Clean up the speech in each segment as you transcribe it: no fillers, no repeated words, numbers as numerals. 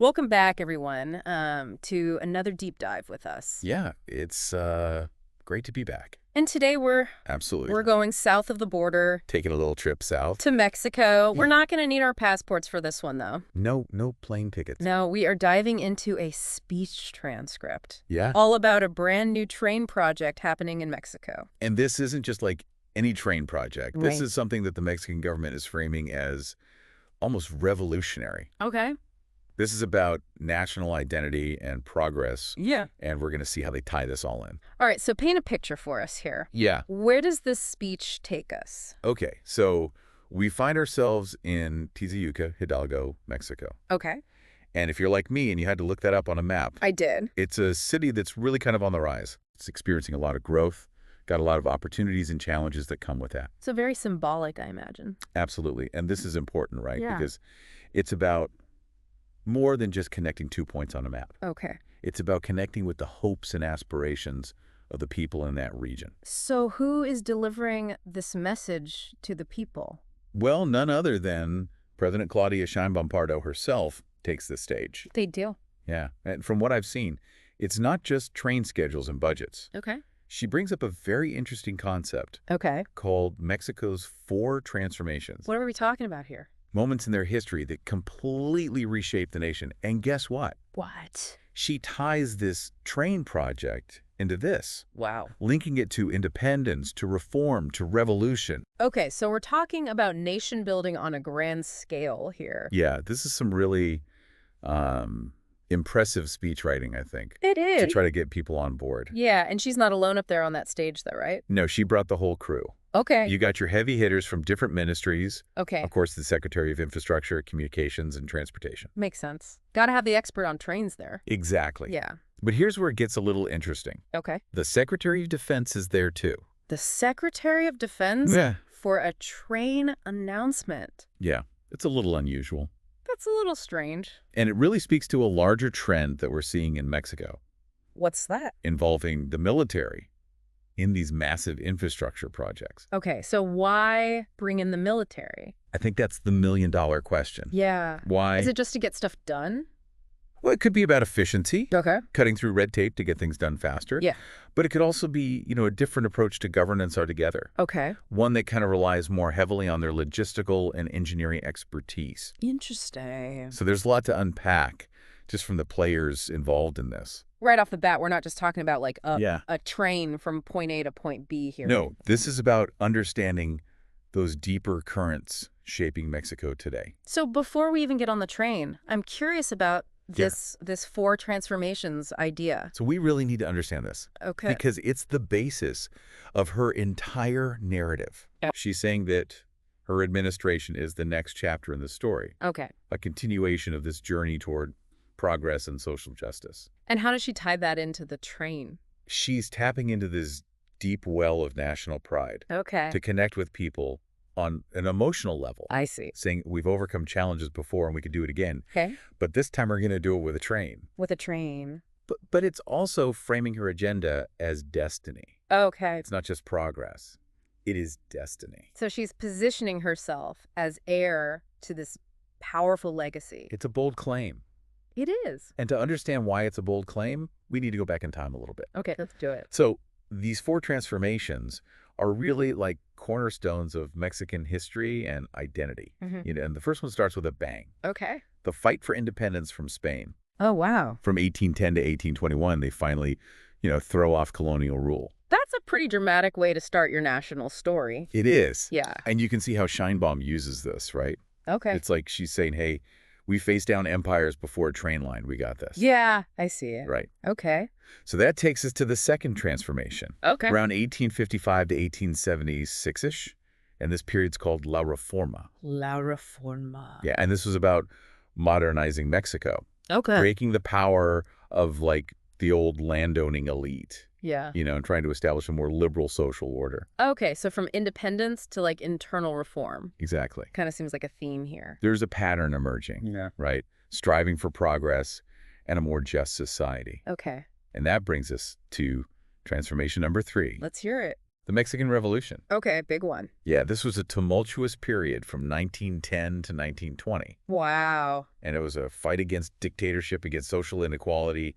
Welcome back, everyone, to another deep dive with us. Yeah, it's great to be back. And today we're Absolutely. going south of the border Taking a little trip south. to Mexico. We're not going to need our passports for this one, though. No plane tickets. No, we are diving into a speech transcript. Yeah. All about a brand new train project happening in Mexico. And this isn't just like any train project. This Right. is something that the Mexican government is framing as almost revolutionary. Okay. This is about national identity and progress, Yeah. and we're going to see how they tie this all in. All right, so paint a picture for us here. Yeah. Where does this speech take us? Okay, so we find ourselves in Tizayuca, Hidalgo, Mexico. Okay. And if you're like me and you had to look that up on a map, I did. it's a city that's really kind of on the rise. It's experiencing a lot of growth, got a lot of opportunities and challenges that come with that. So very symbolic, I imagine. Absolutely. And this is important, right? Yeah. Because it's about more than just connecting 2 points on a map. Okay. It's about connecting with the hopes and aspirations of the people in that region. So who is delivering this message to the people? Well, none other than President Claudia Sheinbaum Pardo herself takes the stage. They do. Yeah. And from what I've seen, it's not just train schedules and budgets. Okay. She brings up a very interesting concept Okay. called Mexico's 4 transformations. What are we talking about here? Moments in their history that completely reshaped the nation. And guess what? What? She ties this train project into this, Wow. linking it to independence, to reform, to revolution. Okay, so we're talking about nation building on a grand scale here. Yeah, this is some really impressive speech writing, I think, It to is. try to get people on board. Yeah, and she's not alone up there on that stage, though, right? No, she brought the whole crew. Okay. You got your heavy hitters from different ministries. Okay. Of course, the Secretary of Infrastructure, Communications, and Transportation. Makes sense. Gotta have the expert on trains there. Exactly. Yeah. But here's where it gets a little interesting. Okay. The Secretary of Defense is there too. The Secretary of Defense Yeah. for a train announcement. Yeah, it's a little unusual. That's a little strange. And it really speaks to a larger trend that we're seeing in Mexico What's that? involving the military in these massive infrastructure projects. Okay, so why bring in the military? I think that's the million-dollar question. Yeah. Why? Is it just to get stuff done? Well, it could be about efficiency, Okay. cutting through red tape to get things done faster. Yeah. But it could also be, a different approach to governance altogether. Okay. One that kind of relies more heavily on their logistical and engineering expertise. Interesting. So there's a lot to unpack just from the players involved in this. Right off the bat, we're not just talking about like Yeah. a train from point A to point B here. No, this is about understanding those deeper currents shaping Mexico today. So before we even get on the train, I'm curious about this 4 transformations idea. So we really need to understand this Okay. because it's the basis of her entire narrative. Yeah. She's saying that her administration is the next chapter in the story, Okay. a continuation of this journey toward progress and social justice. And how does she tie that into the train? She's tapping into this deep well of national pride Okay. to connect with people on an emotional level, I see. saying we've overcome challenges before and we can do it again. Okay. But this time we're going to do it with a train. With a train. But it's also framing her agenda as destiny. Okay. It's not just progress. It is destiny. So she's positioning herself as heir to this powerful legacy. It's a bold claim. It is. And to understand why it's a bold claim, we need to go back in time a little bit. Okay, let's do it. So these 4 transformations are really like cornerstones of Mexican history and identity. Mhm. And the first one starts with a bang. Okay. The fight for independence from Spain. Oh, wow. From 1810 to 1821, they finally, throw off colonial rule. That's a pretty dramatic way to start your national story. It is. Yeah. And you can see how Sheinbaum uses this, right? Okay. It's like she's saying, hey, we faced down empires before a train line. We got this. Yeah, I see it. Right. Okay. So that takes us to the second transformation, Okay. around 1855 to 1876-ish. And this period's called La Reforma. La Reforma. Yeah, and this was about modernizing Mexico, Okay. breaking the power of, like, the old landowning elite, Yeah. and trying to establish a more liberal social order. Okay, so from independence to like internal reform. Exactly. Kind of seems like a theme here. There's a pattern emerging, Yeah. right? Striving for progress and a more just society. Okay. And that brings us to transformation number 3. Let's hear it. The Mexican Revolution. Okay, big one. Yeah, this was a tumultuous period from 1910 to 1920. Wow. And it was a fight against dictatorship, against social inequality,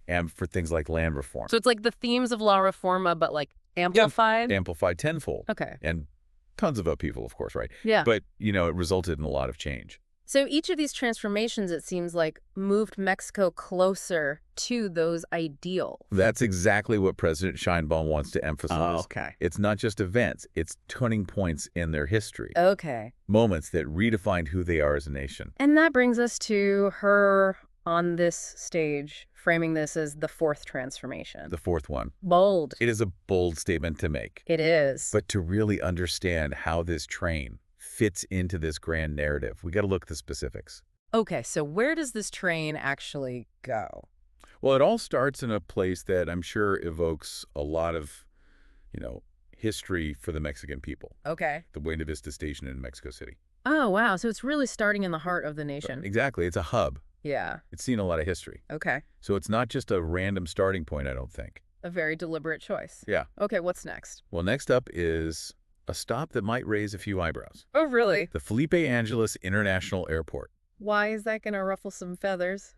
and for things like land reform. So it's like the themes of La Reforma, but like Yeah. amplified? Amplified tenfold. Okay. And tons of upheaval, of course, right? Yeah. But, it resulted in a lot of change. So each of these transformations, it seems like, moved Mexico closer to those ideals. That's exactly what President Sheinbaum wants to emphasize. Oh, okay. It's not just events, it's turning points in their history. Okay. Moments that redefined who they are as a nation. And that brings us to her on this stage, framing this as the fourth transformation. The fourth one. Bold. It is a bold statement to make. It is. But to really understand how this train fits into this grand narrative, we got to look at the specifics. Okay, so where does this train actually go? Well, it all starts in a place that I'm sure evokes a lot of, history for the Mexican people. Okay. The Buena Vista Station in Mexico City. Oh, wow. So it's really starting in the heart of the nation. Exactly. It's a hub. Yeah. It's seen a lot of history. Okay. So it's not just a random starting point, I don't think. A very deliberate choice. Yeah. Okay, what's next? Well, next up is a stop that might raise a few eyebrows. Oh, really? The Felipe Angeles International Airport. Why is that going to ruffle some feathers?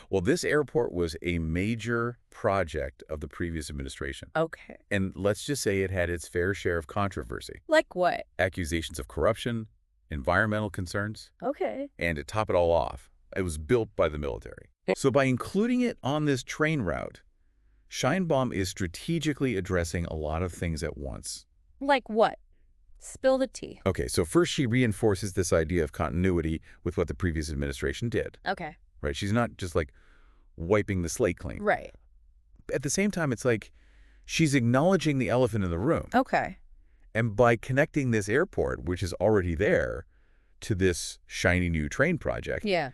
Well, this airport was a major project of the previous administration. Okay. And let's just say it had its fair share of controversy. Like what? Accusations of corruption, environmental concerns, Okay. and to top it all off, it was built by the military. So by including it on this train route, Sheinbaum is strategically addressing a lot of things at once. Like what? Spill the tea. Okay, so first she reinforces this idea of continuity with what the previous administration did. Okay. Right? She's not just like wiping the slate clean. Right. At the same time, it's like she's acknowledging the elephant in the room. Okay. And by connecting this airport, which is already there, to this shiny new train project, Yeah.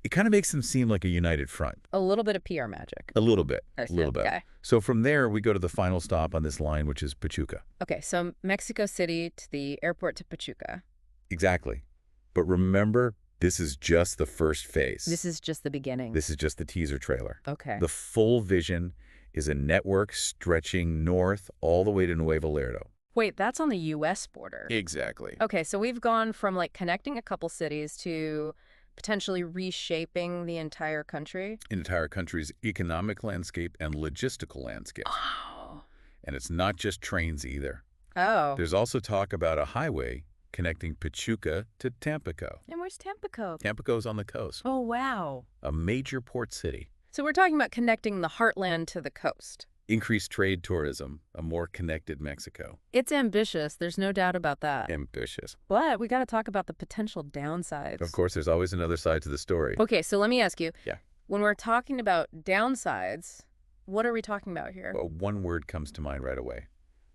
it kind of makes them seem like a united front. A little bit of PR magic. A little bit. I A see. little bit. Okay. So from there, we go to the final stop on this line, which is Pachuca. Okay, so Mexico City to the airport to Pachuca. Exactly. But remember, this is just the first phase. This is just the beginning. This is just the teaser trailer. Okay. The full vision is a network stretching north all the way to Nuevo Laredo. Wait, that's on the U.S. border. Exactly. Okay, so we've gone from like connecting a couple cities to potentially reshaping the entire country. An entire country's economic landscape and logistical landscape. Oh. And it's not just trains either. Oh. There's also talk about a highway connecting Pachuca to Tampico. And where's Tampico? Tampico's on the coast, Oh, wow. a major port city. So we're talking about connecting the heartland to the coast. Increased trade tourism, a more connected Mexico. It's ambitious. There's no doubt about that. Ambitious. But we got to talk about the potential downsides. Of course, there's always another side to the story. Okay, so let me ask you. Yeah. When we're talking about downsides, what are we talking about here? Well, one word comes to mind right away.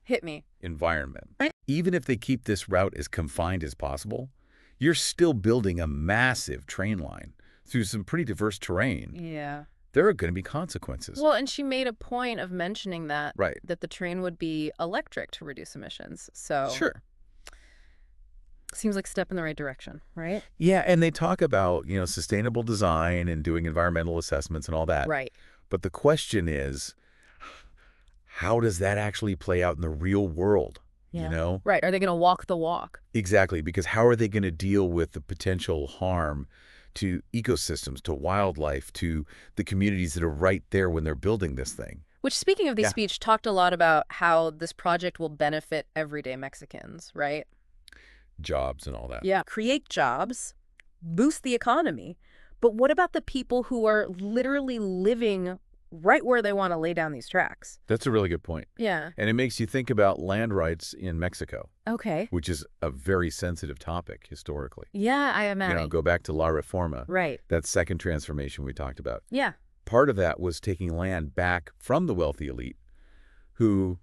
Hit me. Environment. Even if they keep this route as confined as possible, you're still building a massive train line through some pretty diverse terrain. Yeah. There are going to be consequences. Well, and she made a point of mentioning that Right. that the train would be electric to reduce emissions. So Sure. seems like a step in the right direction, right? Yeah, and they talk about, sustainable design and doing environmental assessments and all that. Right. But the question is, how does that actually play out in the real world? Yeah. Right. Are they going to walk the walk? Exactly, because how are they going to deal with the potential harm to ecosystems, to wildlife, to the communities that are right there when they're building this thing? Which, speaking of the speech, talked a lot about how this project will benefit everyday Mexicans, right? Jobs and all that. Yeah. Create jobs, boost the economy. But what about the people who are literally living right where they want to lay down these tracks? That's a really good point. Yeah. And it makes you think about land rights in Mexico, Okay. which is a very sensitive topic historically. Yeah, I imagine. Go back to La Reforma, Right. that second transformation we talked about. Yeah. Part of that was taking land back from the wealthy elite who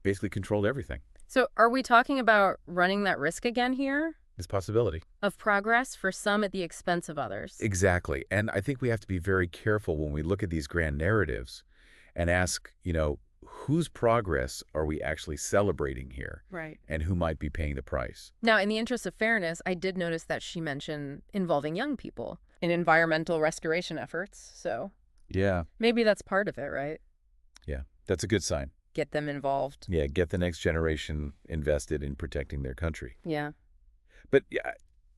basically controlled everything. So are we talking about running that risk again here It's a possibility. of progress for some at the expense of others? Exactly. And I think we have to be very careful when we look at these grand narratives and ask, whose progress are we actually celebrating here? Right. And who might be paying the price? Now, in the interest of fairness, I did notice that she mentioned involving young people in environmental restoration efforts. So Yeah. maybe that's part of it, right? Yeah. That's a good sign. Get them involved. Yeah, get the next generation invested in protecting their country. Yeah. But yeah,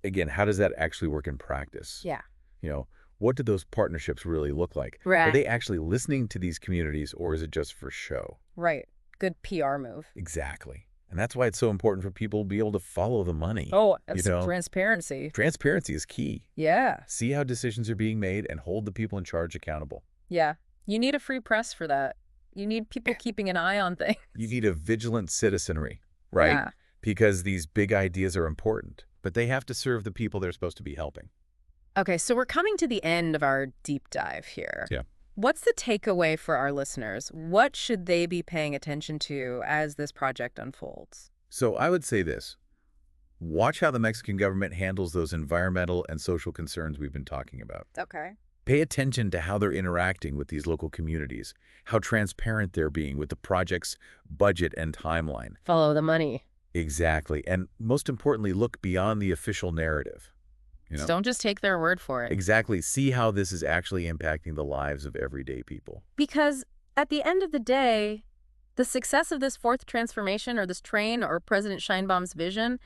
again, how does that actually work in practice? Yeah. You know, what do those partnerships really look like? Are Right. they actually listening to these communities, or is it just for show? Right. Good PR move. Exactly. And that's why it's so important for people to be able to follow the money. Oh, You it's know, transparency. transparency is key. Yeah. See how decisions are being made and hold the people in charge accountable. Yeah. You need a free press for that. You need people keeping an eye on things. You need a vigilant citizenry, right? Yeah. Because these big ideas are important, but they have to serve the people they're supposed to be helping. Okay, so we're coming to the end of our deep dive here. Yeah. What's the takeaway for our listeners? What should they be paying attention to as this project unfolds? So I would say this. Watch how the Mexican government handles those environmental and social concerns we've been talking about. Okay. Pay attention to how they're interacting with these local communities, how transparent they're being with the project's budget and timeline. Follow the money. Exactly. And most importantly, look beyond the official narrative. So don't just take their word for it. Exactly. See how this is actually impacting the lives of everyday people. Because at the end of the day, the success of this fourth transformation or this train or President Sheinbaum's vision,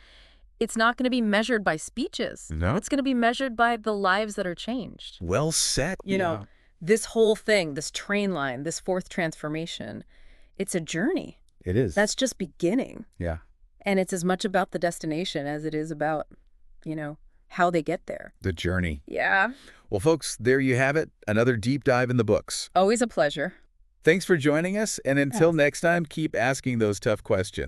it's not going to be measured by speeches. No. It's going to be measured by the lives that are changed. Well said. You know, this whole thing, this train line, this fourth transformation, it's a journey. It is. That's just beginning. Yeah. And it's as much about the destination as it is about, how they get there. The journey. Yeah. Well, folks, there you have it. Another deep dive in the books. Always a pleasure. Thanks for joining us. And until next time, keep asking those tough questions.